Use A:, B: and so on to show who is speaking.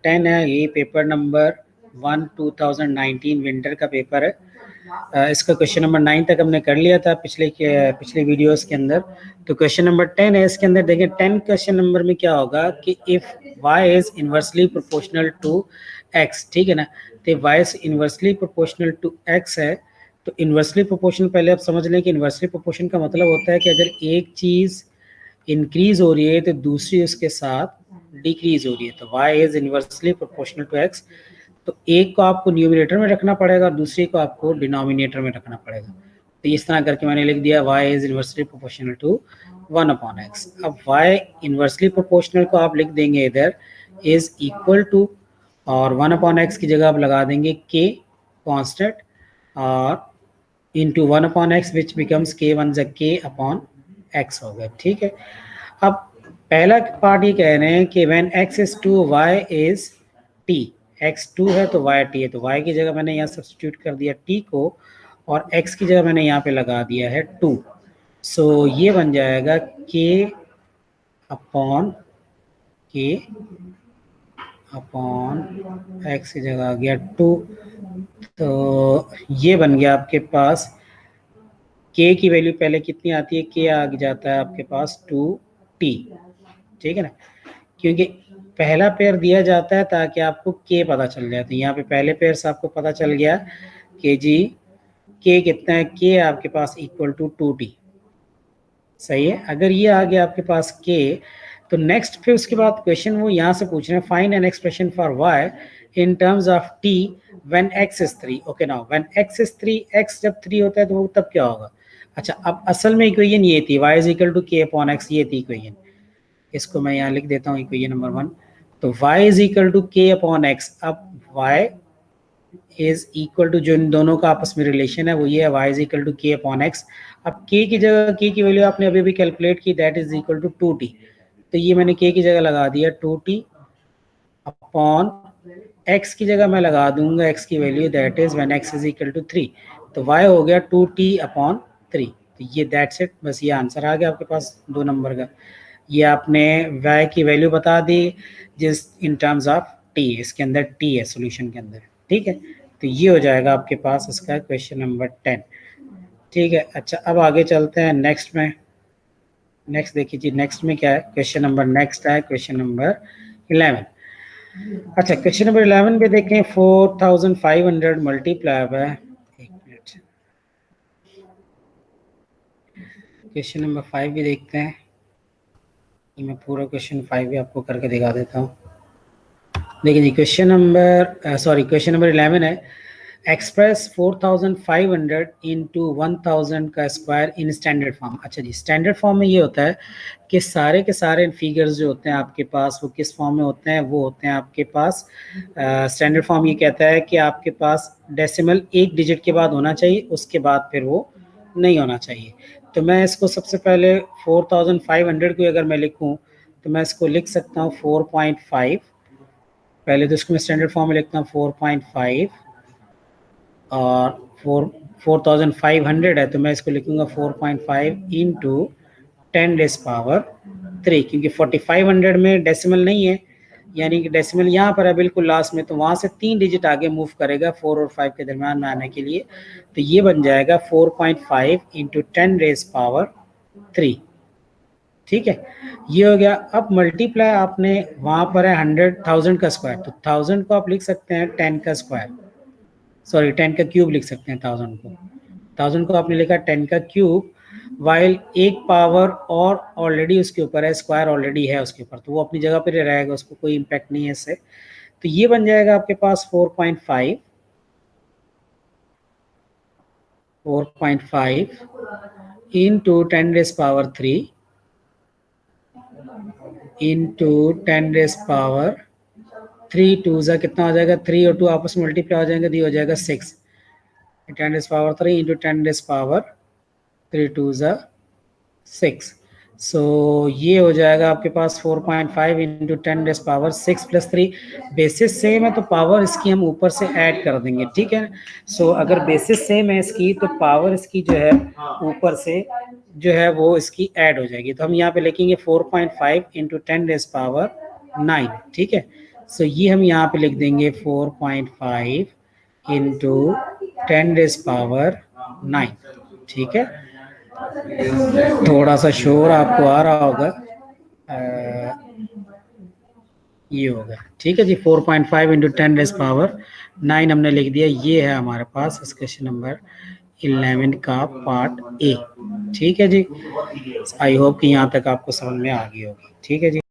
A: 10 है, ये paper number 1 2019 winter का पेपर है। इसका क्वेश्चन नंबर 9 तक हमने कर लिया था पिछले वीडियोस के अंदर। तो क्वेश्चन नंबर 10 है, इसके अंदर देखें 10 क्वेश्चन नंबर में क्या होगा कि if y is inversely proportional to x, ठीक है ना। तो y is inversely proportional to x है, तो इनवर्सली प्रोपोर्शनल पहले आप समझ लें कि इनवर्सली प्रोपोर्शन का मतलब होता है कि अगर एक चीज इंक्रीज हो रही है तो दूसरी उसके साथ डिक्रीज हो रही है। तो y is inversely proportional to x, तो एक को आपको न्यूमरेटर में रखना पड़ेगा और दूसरे को आपको डिनोमिनेटर में रखना पड़ेगा। तो इस तरह करके मैंने लिख दिया y is inversely proportional to 1/x। अब y इनवर्सली प्रोपोर्शनल को आप लिख देंगे इधर इज इक्वल टू, और 1/x की जगह आप लगा देंगे k कांस्टेंट और into 1/x which becomes k1 k upon x हो गया, ठीक है। अब पहला पार्ट ये कह रहे हैं कि when x is 2 y is t, x 2 है तो y t है, तो y की जगह मैंने यहाँ सब्स्टिट्यूट कर दिया t को और x की जगह मैंने यहाँ पे लगा दिया है 2। सो ये बन जाएगा k अपॉन x की जगह आ गया 2, तो ये बन गया आपके पास k की वैल्यू पहले कितनी आती है, k आ जाता है आपके पास 2t, ठीक है ना, क्योंकि पहला पेयर दिया जाता है ताकि आपको k पता चल जाए। तो यहाँ पे पहले पेयर से आपको पता चल गया कि जी k कितना है, k आपके पास इक्वल टू 2t, सही है। अगर ये आ गया आपके पास k, तो नेक्स्ट फिर उसके बाद क्वेश्चन वो यहाँ से पूछ रहे हैं find an expression for y in terms of t when x is 3। Okay, now when x is 3, x जब 3 होता है तो वो तब क्या होगा। अच्छा, अब असल में इक्वेशन ये थी y is equal to k upon x, ये थी इक्वेशन। इसको मैं यहाँ लिख देता हूँ इक्वेशन नंबर 1। तो y is equal to k upon x। अब y इज इक्वल टू, जो इन दोनों का आपस में रिलेशन है वो ये है, y is equal to k upon x। अब k की जगह k की वैल्यू आपने अभी भी कैलकुलेट की, that is equal to 2t, तो ये मैंने k की जगह लगा दिया 2t अपॉन x की जगह मैं लगा दूंगा x की value, that is when x is equal to 3, तो y हो गया 2t अपॉन 3। तो ये दैट्स इट, बस ये आंसर आ गया आपके पास 2 नंबर का। ये आपने y की वैल्यू बता दी जिस इन टर्म्स ऑफ t, इसके अंदर t है सोल्यूशन के अंदर, ठीक है। तो ये हो जाएगा आपके पास इसका क्वेश्चन नंबर 10, ठीक है। अच्छा, अब आगे चलते हैं नेक्स्ट में। नेक्स्ट देखिए जी, नेक्स्ट में क्या है, क्वेश्चन नंबर नेक्स्ट है क्वेश्चन नंबर 11। अच्छा, क्वेश्चन नंबर 11 पे देखें 4500 मल्टीप्लाई है, एक मिनट, क्वेश्चन नंबर 5 भी देखते हैं। मैं पूरा क्वेश्चन 5 भी आपको करके दिखा देता हूँ। देखिए जी, क्वेश्चन नंबर 11 है, एक्सप्रेस 4500 इंटू 1000 का स्क्वायर इन स्टैंडर्ड फॉर्म। अच्छा जी, स्टैंडर्ड फॉर्म में ये होता है कि सारे के सारे फिगर्स जो होते हैं आपके पास वो किस फॉर्म में होते हैं, वो होते हैं आपके पास स्टैंडर्ड फॉर्म ये कहता है कि आपके पास डेसिमल एक डिजिट के बाद होना चाहिए, उसके बाद फिर वो नहीं होना चाहिए। तो मैं इसको सबसे पहले 4500 को अगर मैं लिखूं तो मैं इसको लिख सकता हूँ 4.5, पहले तो इसको मैं स्टैंडर्ड फॉर्म में लिखता हूँ 4.5 और 4500 है तो मैं इसको लिखूंगा 4.5 इंटू 10 रेज़ पावर 3, क्योंकि 4500 में डेसिमल नहीं है, यानी कि डेसिमल यहाँ पर है बिल्कुल लास्ट में, तो वहाँ से 3 डिजिट आगे मूव करेगा 4 और 5 के दरम्यान में आने के लिए। तो ये बन जाएगा 4.5 इंटू 10 रेज़ पावर 3, ठीक है, ये हो गया। अब मल्टीप्लाई आपने वहाँ पर है 100,000 का स्क्वायर, तो 1000 को आप लिख सकते हैं 10 का स्क्वायर, सॉरी 10 का क्यूब लिख सकते हैं 1000 को आपने लिखा 10 का क्यूब, वाइल एक पावर और ऑलरेडी उसके ऊपर है, स्क्वायर ऑलरेडी है उसके ऊपर, तो वो अपनी जगह पर रहेगा, उसको कोई इम्पैक्ट नहीं है इससे। तो ये बन जाएगा आपके पास 4.5 into 10 rays power 3 into 10 rays power 3, 2 ज़ा कितना हो जाएगा, 3 और 2 आपस में मल्टीप्लाई हो जाएंगे, तो हो जाएगा 6, 10 rays power 3 into 10 rays power 3, 2 ज़ा 6। सो ये हो जाएगा आपके पास 4.5 into 10 rays power 6 plus 3, basis same है तो पावर इसकी हम ऊपर से ऐड कर देंगे, ठीक है। सो अगर बेसिस सेम है इसकी तो पावर इसकी जो है ऊपर से जो है वो इसकी ऐड हो जाएगी, तो हम यहाँ पे लिखेंगे 4.5 इंटू 10 रेज़ पावर 9, ठीक है। सो ये हम यहाँ पे लिख देंगे 4.5 इंटू 10⁻⁹ ठीक है। थोड़ा सा शोर आपको आ रहा होगा, ये होगा, ठीक है जी। 4.5 इंटू 10⁻⁹ हमने लिख दिया। ये है हमारे पास क्वेश्चन नंबर 11 का पार्ट ए, ठीक है जी। आई होप कि यहाँ तक आपको समझ में आ गई होगी, ठीक है जी।